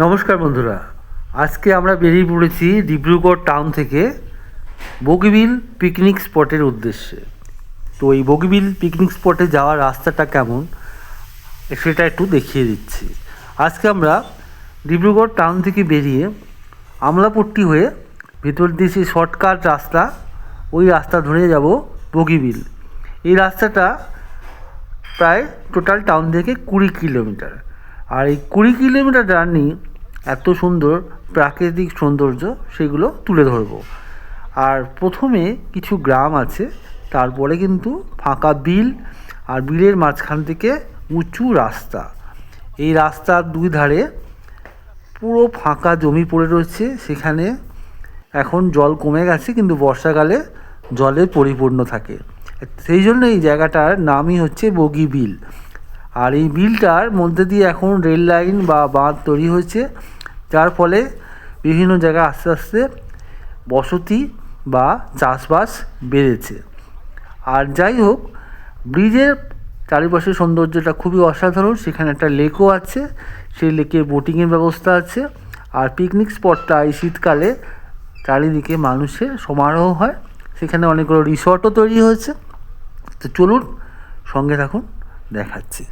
নমস্কার বন্ধুরা, আজকে আমরা বেরিয়ে পড়েছি ডিব্রুগড় টাউন থেকে বগিবিল পিকনিক স্পটের উদ্দেশ্যে। তো এই বগিবিল পিকনিক স্পটে যাওয়ার রাস্তাটা কেমন সেটা একটু দেখিয়ে দিচ্ছি। আজকে আমরা ডিব্রুগড় টাউন থেকে বেরিয়ে আমলাপট্টি হয়ে ভেতর দিয়ে সেই শর্টকাট রাস্তা, ওই রাস্তা ধরে যাব বগিবিল। এই রাস্তাটা প্রায় টোটাল টাউন থেকে 20 কিলোমিটার। আর এই 20 কিলোমিটার জার্নি এত সুন্দর প্রাকৃতিক সৌন্দর্য সেগুলো তুলে ধরবো। আর প্রথমে কিছু গ্রাম আছে, তারপরে কিন্তু ফাঁকা বিল, আর বিলের মাঝখান থেকে উঁচু রাস্তা। এই রাস্তার দুই ধারে পুরো ফাঁকা জমি পড়ে রয়েছে। সেখানে এখন জল কমে গেছে, কিন্তু বর্ষাকালে জলে পরিপূর্ণ থাকে। সেই জন্য এই জায়গাটার নামই হচ্ছে বগিবিল। আর এই বিলটার মধ্যে দিয়ে এখন রেল লাইন বা বাঁধ তৈরি হয়েছে, যার ফলে বিভিন্ন জায়গায় আস্তে আস্তে বসতি বা চাষবাস বেড়েছে। আর যাই হোক, ব্রিজের চারিপাশের সৌন্দর্যটা খুবই অসাধারণ। সেখানে একটা লেকও আছে, সেই লেকে বোটিংয়ের ব্যবস্থা আছে। আর পিকনিক স্পটটা এই শীতকালে চারিদিকে মানুষের সমারোহ হয়, সেখানে অনেকগুলো রিসর্টও তৈরি হয়েছে। তো চলুন, সঙ্গে থাকুন, দেখাচ্ছি।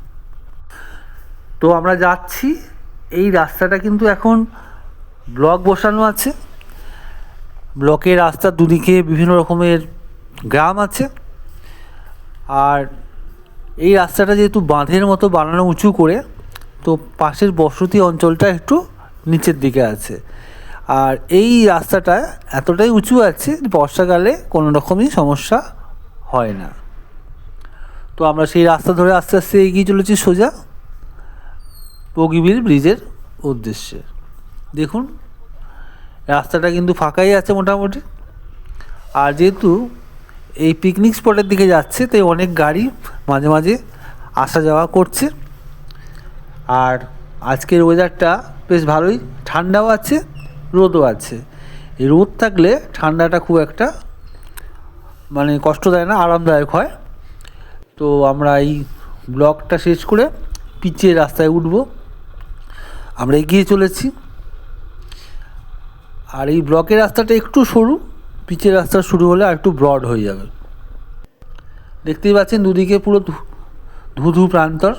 তো আমরা যাচ্ছি। এই রাস্তাটা কিন্তু এখন ব্লক বসানো আছে। ব্লকের রাস্তার দুদিকে বিভিন্ন রকমের গ্রাম আছে। আর এই রাস্তাটা যেহেতু বাঁধের মতো বানানো উঁচু করে, তো পাশের বসতি অঞ্চলটা একটু নিচের দিকে আছে। আর এই রাস্তাটা এতটাই উঁচু আছে, বর্ষাকালে কোনো রকমই সমস্যা হয় না। তো আমরা সেই রাস্তা ধরে আস্তে আস্তে এগিয়ে চলেছি সোজা বগিবিল ব্রিজের উদ্দেশ্যে। দেখুন, রাস্তাটা কিন্তু ফাঁকাই আছে মোটামুটি। আর যেহেতু এই পিকনিক স্পটের দিকে যাচ্ছে, তাই অনেক গাড়ি মাঝে মাঝে আসা যাওয়া করছে। আর আজকের ওয়েদারটা বেশ ভালোই, ঠান্ডাও আছে, রোদও আছে। এই রোদ থাকলে ঠান্ডাটা খুব একটা কষ্ট দেয় না, আরামদায়ক হয়। তো আমরা এই ব্লকটা শেষ করে পিচের রাস্তায় উঠব। আমরা এগিয়ে চলেছি। আর এই ব্লকের রাস্তাটা একটু সরু, পিচের রাস্তা শুরু হলে আর একটু ব্রড হয়ে যাবে। দেখতেই পাচ্ছেন দুদিকে পুরো ধুধু প্রান্তর,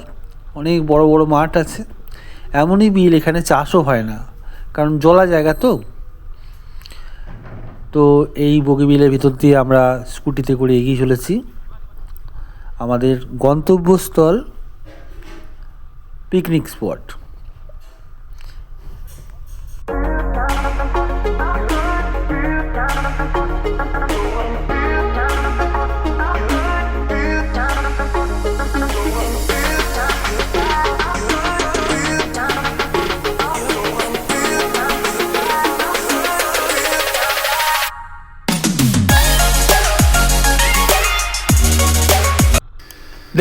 অনেক বড় বড় মাঠ আছে। এমনই বিল, এখানে চাষও হয় না, কারণ জলা জায়গা তো। তো এই বগিবিলের ভিতর দিয়ে আমরা স্কুটিতে করে এগিয়ে চলেছি আমাদের গন্তব্যস্থল পিকনিক স্পট।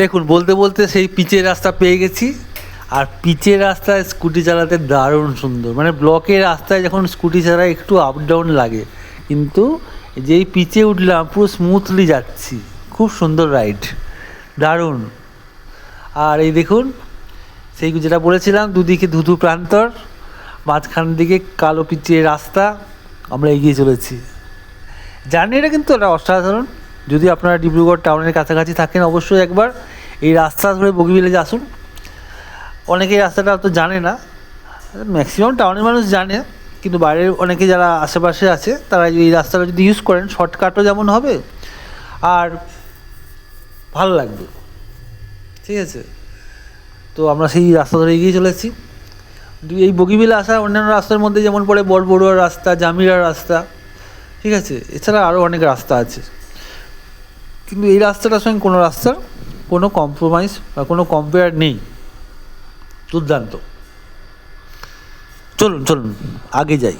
দেখুন, বলতে বলতে সেই পিচের রাস্তা পেয়ে গেছি। আর পিচের রাস্তায় স্কুটি চালাতে দারুণ সুন্দর। ব্লকের রাস্তায় যখন স্কুটি চালায় একটু আপ ডাউন লাগে, কিন্তু যেই পিচে উঠলাম পুরো স্মুথলি যাচ্ছি। খুব সুন্দর রাইড, দারুণ। আর এই দেখুন, সেই যেটা বলেছিলাম, দুদিকে ধুধু প্রান্তর, মাঝখান দিকে কালো পিচের রাস্তা, আমরা এগিয়ে চলেছি। জার্নিটা কিন্তু এটা অসাধারণ। যদি আপনারা ডিব্রুগড় টাউনের কাছাকাছি থাকেন, অবশ্যই একবার এই রাস্তা ধরে বগিবিলে আসুন। অনেকেই রাস্তাটা তো জানে না, ম্যাক্সিমাম টাউনের মানুষ জানে, কিন্তু বাইরের অনেকে যারা আশেপাশে আছে তারা এই রাস্তাটা যদি ইউজ করেন, শর্টকাটও যেমন হবে আর ভালো লাগবে। ঠিক আছে, তো আমরা সেই রাস্তা ধরে এগিয়ে চলেছি। এই বগিবিলে আসা অন্যান্য রাস্তার মধ্যে যেমন পড়ে বড়বড়ুয়ার রাস্তা, জামিরার রাস্তা, ঠিক আছে, এছাড়া আরও অনেক রাস্তা আছে। কিন্তু এই রাস্তাটার সঙ্গে কোনো রাস্তার কোনো কম্প্রোমাইজ বা কোনো কম্পেয়ার নেই। দুর্দান্ত। চলুন চলুন আগে যাই।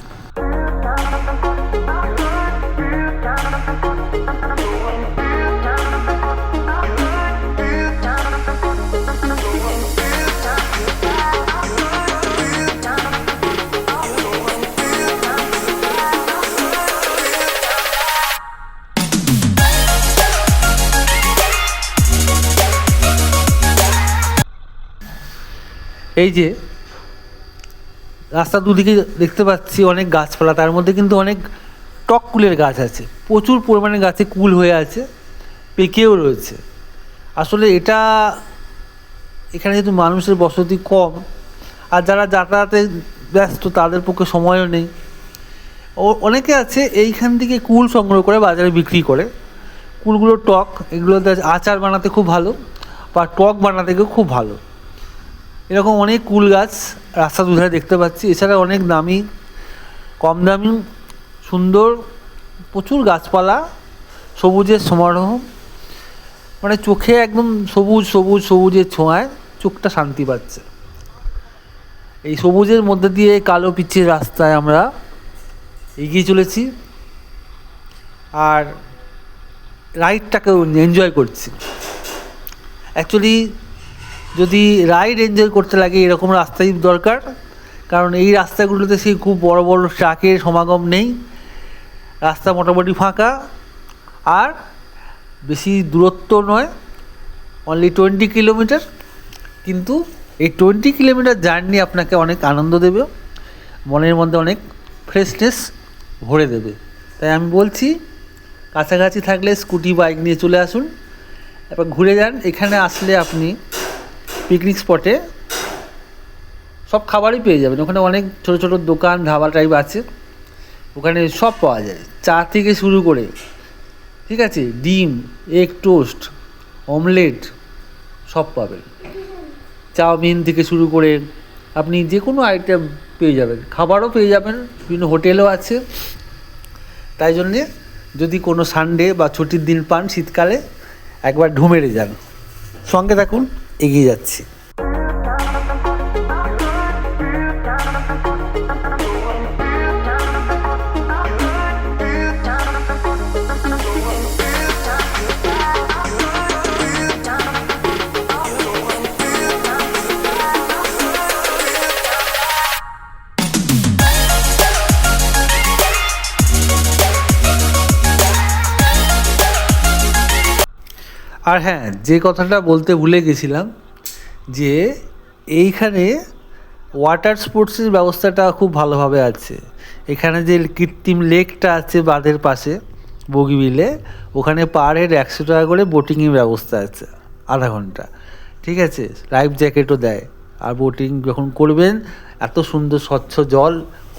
এই যে রাস্তার দুদিকে দেখতে পাচ্ছি অনেক গাছপালা, তার মধ্যে কিন্তু অনেক টক কুলের গাছ আছে, প্রচুর পরিমাণে গাছে কুল হয়ে আছে, পেকেও রয়েছে। আসলে এটা এখানে যেহেতু মানুষের বসতি কম, আর যারা যাতায়াতে ব্যস্ত তাদের পক্ষে সময়ও নেই, অনেকে আছে এইখান থেকে কুল সংগ্রহ করে বাজারে বিক্রি করে। কুলগুলো টক, এগুলোতে আচার বানাতে খুব ভালো বা টক বানাতে খুব ভালো। এরকম অনেক কুল গাছ রাস্তার দুধারে দেখতে পাচ্ছি। এছাড়া অনেক দামি, কম দামি, সুন্দর প্রচুর গাছপালা, সবুজের সমারোহ, মানে চোখে একদম সবুজ সবুজ সবুজের ছোঁয়ায় চোখটা শান্তি পাচ্ছে। এই সবুজের মধ্যে দিয়ে কালো পিচের রাস্তায় আমরা এগিয়ে চলেছি আর রাইডটাকেও এনজয় করছি। অ্যাকচুয়ালি যদি রাইড এনজয় করতে লাগে এরকম রাস্তাই দরকার, কারণ এই রাস্তাগুলোতে সেই খুব বড় বড় ট্রাকের সমাগম নেই, রাস্তা মোটামুটি ফাঁকা, আর বেশি দূরত্ব নয়, অনলি 20 কিলোমিটার। কিন্তু এই 20 কিলোমিটার জার্নি আপনাকে অনেক আনন্দ দেবে, মনের মধ্যে অনেক ফ্রেশনেস ভরে দেবে। তাই আমি বলছি, কাছাকাছি থাকলে স্কুটি বাইক নিয়ে চলে আসুন, এবার ঘুরে যান। এখানে আসলে আপনি পিকনিক স্পটে সব খাবারই পেয়ে যাবেন। ওখানে অনেক ছোটো ছোটো দোকান, ধাবা টাইপ আছে, ওখানে সব পাওয়া যায়, চা থেকে শুরু করে, ঠিক আছে, ডিম, এগ টোস্ট, অমলেট সব পাবেন। চাউমিন থেকে শুরু করে আপনি যে কোনো আইটেম পেয়ে যাবেন, খাবারও পেয়ে যাবেন, বিভিন্ন হোটেলও আছে। তাই জন্যে যদি কোনো সানডে বা ছুটির দিন পান শীতকালে, একবার ঢু মেরে যান। সঙ্গে থাকুন, এগিয়ে যাচ্ছি। আর হ্যাঁ, যে কথাটা বলতে ভুলে গেছিলাম, যে এইখানে ওয়াটার স্পোর্টসের ব্যবস্থাটা খুব ভালোভাবে আছে। এখানে যে কৃত্রিম লেকটা আছে বাঁধের পাশে বগিবিলে, ওখানে পার হেড 100 টাকা করে বোটিংয়ের ব্যবস্থা আছে, আধা ঘন্টা, ঠিক আছে, লাইফ জ্যাকেটও দেয়। আর বোটিং যখন করবেন, এত সুন্দর স্বচ্ছ জল,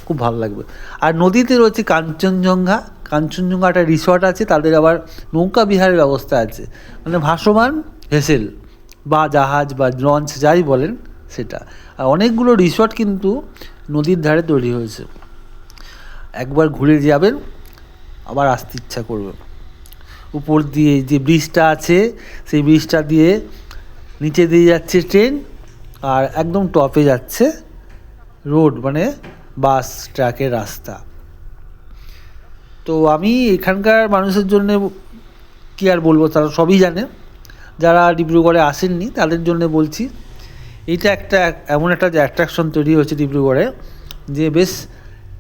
খুব ভালো লাগবে। আর নদীতে রয়েছে কাঞ্চনজঙ্ঘা, কাঞ্চনজঙ্ঘা একটা রিসর্ট আছে, তাদের আবার নৌকা বিহারের ব্যবস্থা আছে, মানে ভাসমান ভেসেল বা জাহাজ বা লঞ্চ যাই বলেন সেটা। আর অনেকগুলো রিসর্ট কিন্তু নদীর ধারে তৈরি হয়েছে, একবার ঘুরে যাবেন আবার আসতে ইচ্ছা করবে। উপর দিয়ে যে ব্রিজটা আছে, সেই ব্রিজটা দিয়ে নিচে দিয়ে যাচ্ছে ট্রেন, আর একদম টপে যাচ্ছে রোড, মানে বাস ট্রাকের রাস্তা। তো আমি এখানকার মানুষের জন্য কী আর বলবো, তারা সবই জানে। যারা ডিব্রুগড়ে আসেননি তাদের জন্য বলছি, এইটা একটা এমন একটা যে অ্যাট্রাকশন তৈরি হয়েছে ডিব্রুগড়ে, যে বেশ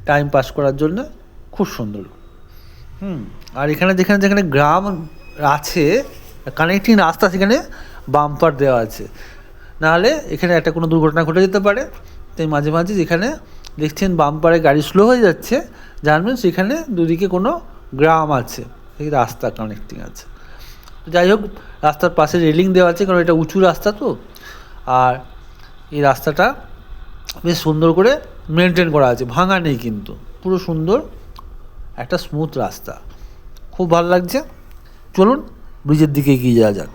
টাইম পাস করার জন্য খুব সুন্দর। আর এখানে যেখানে যেখানে গ্রাম আছে, কানেক্টিং রাস্তা, সেখানে বাম্পার দেওয়া আছে, নাহলে এখানে একটা কোনো দুর্ঘটনা ঘটে যেতে পারে। তাই মাঝে মাঝে যেখানে দেখছেন বাম্পারে গাড়ি স্লো হয়ে যাচ্ছে, জানবেন সেখানে দুদিকে কোনো গ্রাম আছে, এই রাস্তা কানেক্টিং আছে। যাই হোক, রাস্তার পাশে রেলিং দেওয়া আছে, কারণ এটা উঁচু রাস্তা তো। আর এই রাস্তাটা বেশ সুন্দর করে মেনটেন করা আছে, ভাঙা নেই কিন্তু, পুরো সুন্দর একটা স্মুথ রাস্তা, খুব ভালো লাগছে। চলুন ব্রিজের দিকে এগিয়ে যাওয়া যাক।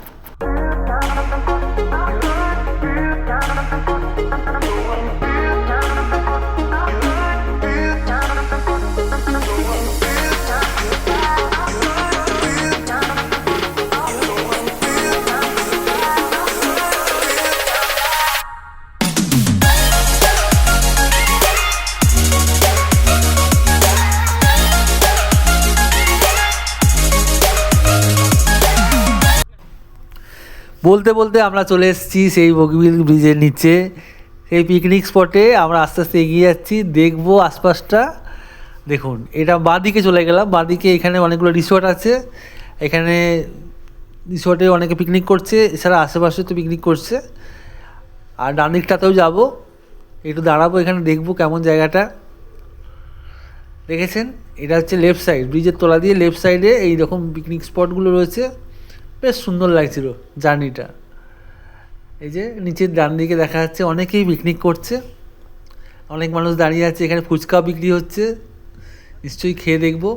বলতে বলতে আমরা চলে এসেছি সেই বগিবিল ব্রিজের নিচে, সেই পিকনিক স্পটে। আমরা আস্তে আস্তে এগিয়ে যাচ্ছি, দেখবো আশপাশটা। দেখুন, এটা বাঁদিকে চলে গেলাম, বাঁদিকে এখানে অনেকগুলো রিসোর্ট আছে, এখানে রিসোর্টে অনেকে পিকনিক করছে, এছাড়া আশেপাশে তো পিকনিক করছে। আর ডান দিকটাতেও যাবো, একটু দাঁড়াবো এখানে, দেখবো কেমন জায়গাটা। দেখেছেন, এটা হচ্ছে লেফট সাইড, ব্রিজের তলা দিয়ে লেফট সাইডে এই রকম পিকনিক স্পটগুলো রয়েছে। বেশ সুন্দর লাগছিল জার্নিটা। এই যে নিচের ডান দিকে দেখা যাচ্ছে অনেকেই পিকনিক করছে, অনেক মানুষ দাঁড়িয়ে আছে। এখানে ফুচকা বিক্রি হচ্ছে, নিশ্চয়ই খেয়ে দেখবো।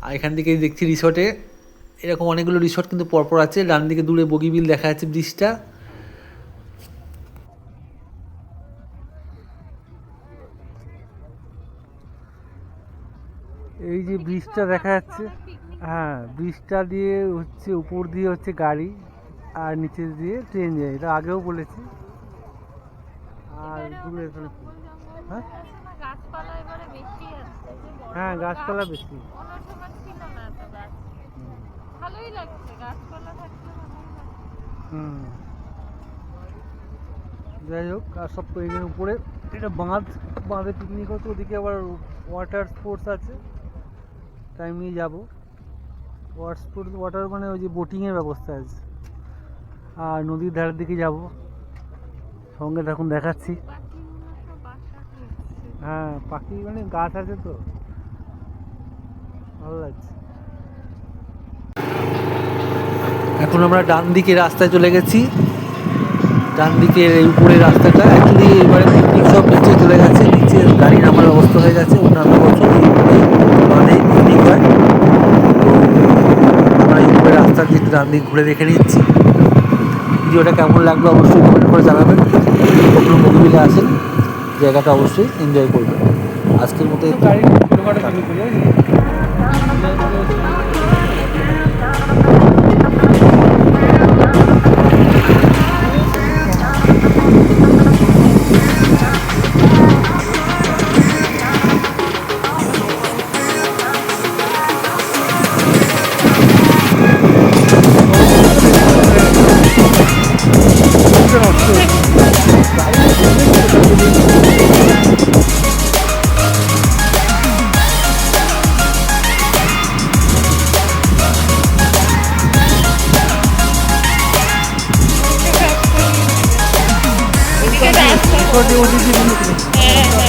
আর এখান থেকে দেখছি রিসর্টে এরকম অনেকগুলো রিসর্ট কিন্তু পরপর আছে। ডান দিকে দূরে বগিবিল দেখা যাচ্ছে, ব্রিজটা। এই যে ব্রিজটা দেখা যাচ্ছে, হ্যাঁ ব্রিজটা দিয়ে হচ্ছে উপর দিয়ে হচ্ছে গাড়ি, আর নিচে দিয়ে ট্রেন যায়, এটা আগেও বলেছি। আর দূরে এখানে হ্যাঁ হ্যাঁ গাছপালা বেশি। হুম, যাই হোক, আর সব এর উপরে এটা বাঁধে পিকনিক হচ্ছে, ওদিকে আবার ওয়াটার স্পোর্টস আছে, টাইম নিয়ে যাবো। ওয়াটার মানে ওই যে বোটিংয়ের ব্যবস্থা আছে। আর নদীর ধারের দিকে যাব, সঙ্গে থাকুন, দেখাচ্ছি। হ্যাঁ পাখি মানে গাছ আছে তো, ভালো লাগছে। এখন আমরা ডান দিকে রাস্তায় চলে গেছি। ডান দিকের এই উপরের রাস্তাটা অ্যাকচুয়ালি এবারে পিকনিক সব নিচে চলে গেছে, নিচে গাড়ি নামার অবস্থা হয়ে গেছে। অন্যান্য বছর এই বাঁধেই পিকনিক হয়। তো আমরা এই উপরের রাস্তার দিকে ডান দিক ঘুরে দেখে নিচ্ছি। ভিডিওটা কেমন লাগলো অবশ্যই কমেন্ট করে জানাবেন। কখনো বগিবিলে আসেন, জায়গাটা অবশ্যই এনজয় করবেন। আজকের মতো হ্যাঁ